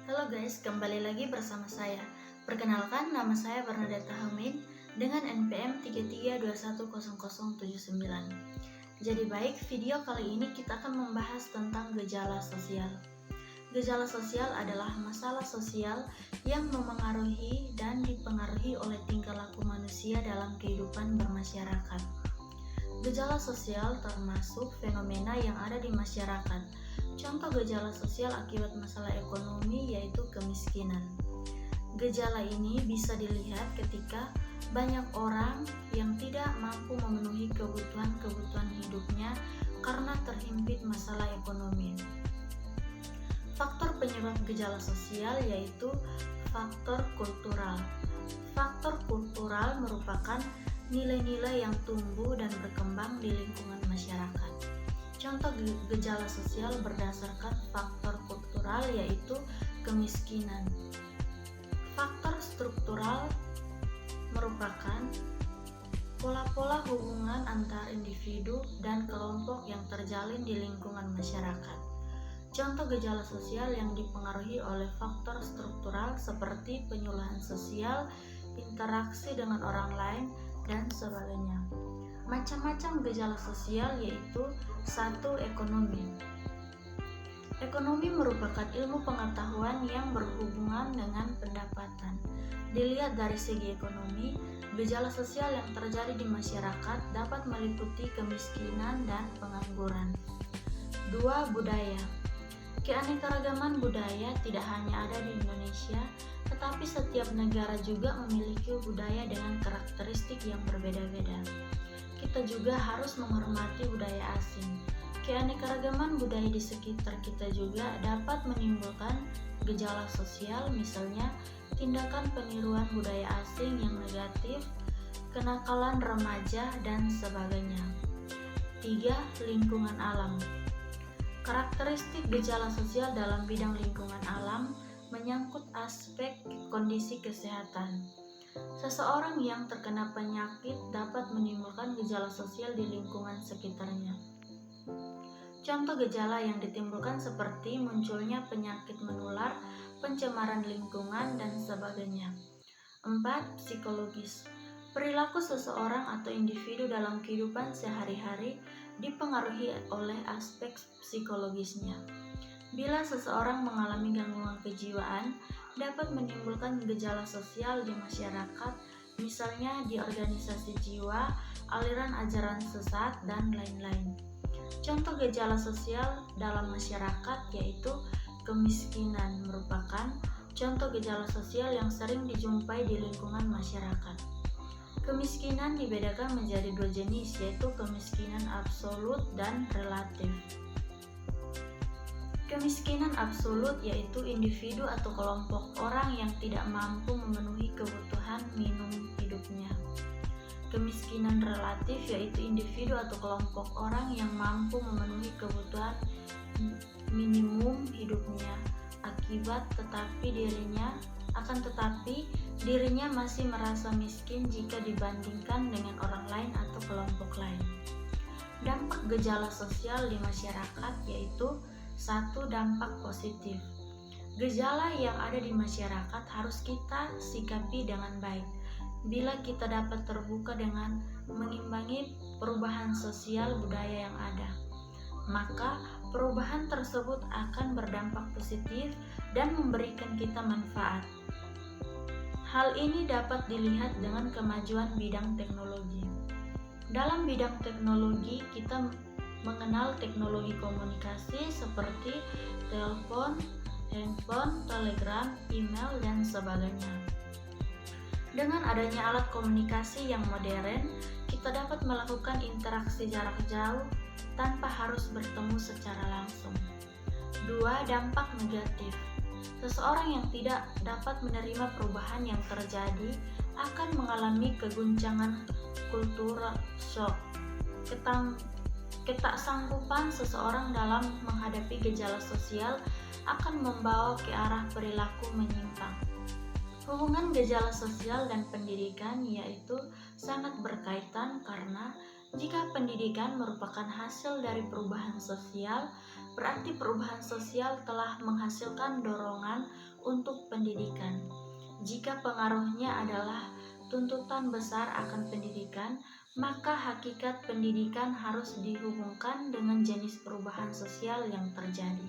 Halo guys, kembali lagi bersama saya. Perkenalkan, nama saya Bernadetta Hamid dengan NPM 33210079. Jadi baik, video kali ini kita akan membahas tentang gejala sosial. Gejala sosial adalah masalah sosial yang memengaruhi dan dipengaruhi oleh tingkah laku manusia dalam kehidupan bermasyarakat. Gejala sosial termasuk fenomena yang ada di masyarakat. Contoh gejala sosial akibat masalah ekonomi yaitu kemiskinan. Gejala ini bisa dilihat ketika banyak orang yang tidak mampu memenuhi kebutuhan hidupnya karena terhimpit masalah ekonomi. Faktor penyebab gejala sosial yaitu faktor kultural. Faktor kultural merupakan nilai-nilai yang tumbuh dan berkembang di lingkungan masyarakat. Contoh gejala sosial berdasarkan faktor kultural yaitu kemiskinan. Faktor struktural merupakan pola-pola hubungan antar individu dan kelompok yang terjalin di lingkungan masyarakat. Contoh gejala sosial yang dipengaruhi oleh faktor struktural seperti penyuluhan sosial, interaksi dengan orang lain, dan sebagainya. Macam-macam gejala sosial yaitu 1. Ekonomi. Ekonomi merupakan ilmu pengetahuan yang berhubungan dengan pendapatan. Dilihat dari segi ekonomi, gejala sosial yang terjadi di masyarakat dapat meliputi kemiskinan dan pengangguran. 2. Budaya. Keanekaragaman budaya tidak hanya ada di Indonesia, tetapi setiap negara juga memiliki budaya dengan karakteristik yang berbeda-beda. Kita juga harus menghormati budaya asing. Keanekaragaman budaya di sekitar kita juga dapat menimbulkan gejala sosial, misalnya tindakan peniruan budaya asing yang negatif, kenakalan remaja, dan sebagainya. 3. Lingkungan alam. Karakteristik gejala sosial dalam bidang lingkungan alam menyangkut aspek kondisi kesehatan. Seseorang yang terkena penyakit dapat menimbulkan gejala sosial di lingkungan sekitarnya. Contoh gejala yang ditimbulkan seperti munculnya penyakit menular, pencemaran lingkungan, dan sebagainya. 4. Psikologis. Perilaku seseorang atau individu dalam kehidupan sehari-hari dipengaruhi oleh aspek psikologisnya. Bila seseorang mengalami gangguan kejiwaan, dapat menimbulkan gejala sosial di masyarakat, misalnya di organisasi jiwa, aliran ajaran sesat, dan lain-lain. Contoh gejala sosial dalam masyarakat yaitu kemiskinan merupakan contoh gejala sosial yang sering dijumpai di lingkungan masyarakat. Kemiskinan dibedakan menjadi 2 jenis, yaitu kemiskinan absolut dan relatif. Kemiskinan absolut yaitu individu atau kelompok orang yang tidak mampu memenuhi kebutuhan minum hidupnya. Kemiskinan relatif yaitu individu atau kelompok orang yang mampu memenuhi kebutuhan minimum hidupnya tetapi dirinya masih merasa miskin jika dibandingkan dengan orang lain atau kelompok lain. Dampak gejala sosial di masyarakat yaitu 1. Dampak positif. Gejala yang ada di masyarakat harus kita sikapi dengan baik. Bila kita dapat terbuka dengan mengimbangi perubahan sosial budaya yang ada, maka perubahan tersebut akan berdampak positif dan memberikan kita manfaat. Hal ini dapat dilihat dengan kemajuan bidang teknologi. Dalam bidang teknologi, kita mengenal teknologi komunikasi seperti telepon, handphone, telegram, email, dan sebagainya. Dengan adanya alat komunikasi yang modern, kita dapat melakukan interaksi jarak jauh tanpa harus bertemu secara langsung. 2. Dampak negatif. Seseorang yang tidak dapat menerima perubahan yang terjadi akan mengalami keguncangan kultural shock. Ketaksanggupan seseorang dalam menghadapi gejala sosial akan membawa ke arah perilaku menyimpang. Hubungan gejala sosial dan pendidikan yaitu sangat berkaitan karena jika pendidikan merupakan hasil dari perubahan sosial, berarti perubahan sosial telah menghasilkan dorongan untuk pendidikan. Jika pengaruhnya adalah tuntutan besar akan pendidikan, maka hakikat pendidikan harus dihubungkan dengan jenis perubahan sosial yang terjadi.